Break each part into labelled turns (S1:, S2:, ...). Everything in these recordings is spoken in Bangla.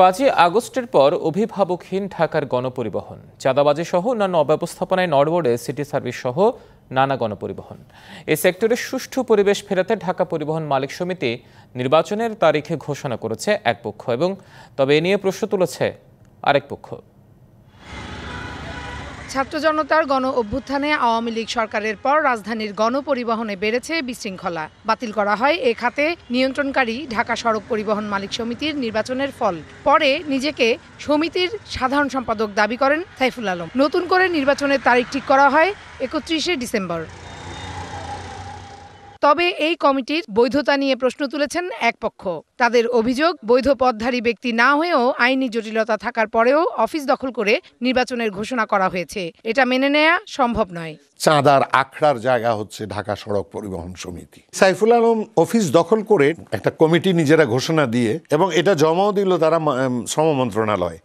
S1: 5ই আগস্টের পর অভিভাবকহীন ঢাকার গণপরিবহন, চাঁদাবাজি সহ অন্যান্য অব্যবস্থাপনায় নড়বড়ে সিটি সার্ভিস সহ নানা গণপরিবহন। এই সেক্টরে সুষ্ঠু পরিবেশ ফেরাতে ঢাকা পরিবহন মালিক সমিতি নির্বাচনের তারিখে ঘোষণা করেছে এক পক্ষ, এবং তবে এ নিয়ে প্রশ্ন তুলেছে আরেক পক্ষ।
S2: ছাত্র জনতার গণ অভ্যুত্থানে আওয়ামী লীগ সরকারের পর রাজধানীর গণপরিবহনে বেড়েছে বিশৃঙ্খলা। বাতিল করা হয় এ খাতে নিয়ন্ত্রণকারী ঢাকা সড়ক পরিবহন মালিক সমিতির নির্বাচনের ফল। পরে নিজেকে সমিতির সাধারণ সম্পাদক দাবি করেন সাইফুল আলম। নতুন করে নির্বাচনের তারিখ ঠিক করা হয় 31শে ডিসেম্বর। তবে এই কমিটির বৈধতা নিয়ে প্রশ্ন তুলেছেন এক পক্ষ। তাদের অভিযোগ, বৈধ পদধারী ব্যক্তি না হয়েও আইনি জটিলতা থাকার পরেও অফিস দখল করে নির্বাচনের ঘোষণা করা হয়েছে। এটা মেনে নেওয়া সম্ভব নয়।
S3: চাঁদার আখড়ার জায়গা হচ্ছে ঢাকা সড়ক পরিবহন সমিতি। সাইফুল আলম অফিস দখল করে একটা কমিটি নিজেরা ঘোষণা দিয়ে, এবং এটা জমাও দিল তারা শ্রম মন্ত্রণালয়।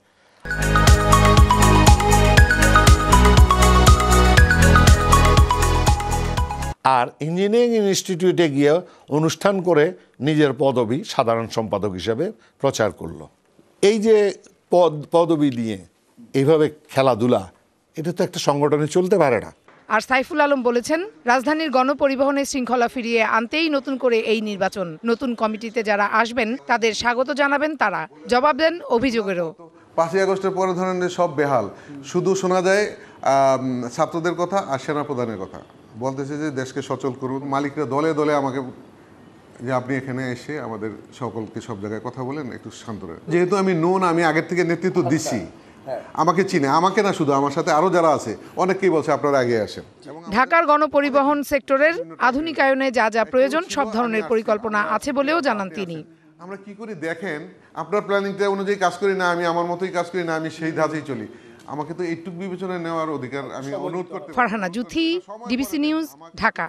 S3: আর ইঞ্জিনিয়ারিং ইনস্টিটিউটে গিয়ে অনুষ্ঠান করে নিজের পদবি সাধারণ সম্পাদক হিসেবে প্রচার করলো। এই যে পদবি দিয়ে এইভাবে খেলাধুলা, এটা তো একটা সংগঠনে চলতে পারে না।
S2: আর সাইফুল আলম বলেছেন, রাজধানীর গণপরিবহনের শৃঙ্খলা ফিরিয়ে আনতেই নতুন করে এই নির্বাচন। নতুন কমিটিতে যারা আসবেন তাদের স্বাগত জানাবেন তারা, জবাব দেন অভিযোগেরও।
S4: 5ই আগস্টের পরে ধরেন যে সব বেহাল, শুধু শোনা যায় ছাত্রদের কথা আর সেনাপ্রধানের কথা। বলতেছে যে দেশকে সচল করুন। মালিকরা দলে দলে আমাকে যে আপনি এখানে এসে আমাদের সকলকে সব জায়গায় কথা বলেন, একটু শান্ত রাখেন। যেহেতু আমি আমি আগের থেকে নেতৃত্ব দিচ্ছি, আমাকে চিনে, আমাকে না শুধু আমার সাথে আরো যারা আছে অনেকেই বলছে আপনারা আগে আসেন।
S2: ঢাকার গণপরিবহন সেক্টরের আধুনিকায়নে যা যা প্রয়োজন সব ধরনের পরিকল্পনা আছে বলেও জানান তিনি।
S4: আমরা কি করি দেখেন, আপনার প্ল্যানিংটা অনুযায়ী কাজ করি না, আমি আমার মতোই কাজ করি না, আমি সেই ধাঁচেই চলি। আমাকে তো এইটুকু বিবেচনায় নেওয়ার অধিকার আমি অনুরোধ করতে।
S2: Farhana Juthi, DBC news, Dhaka.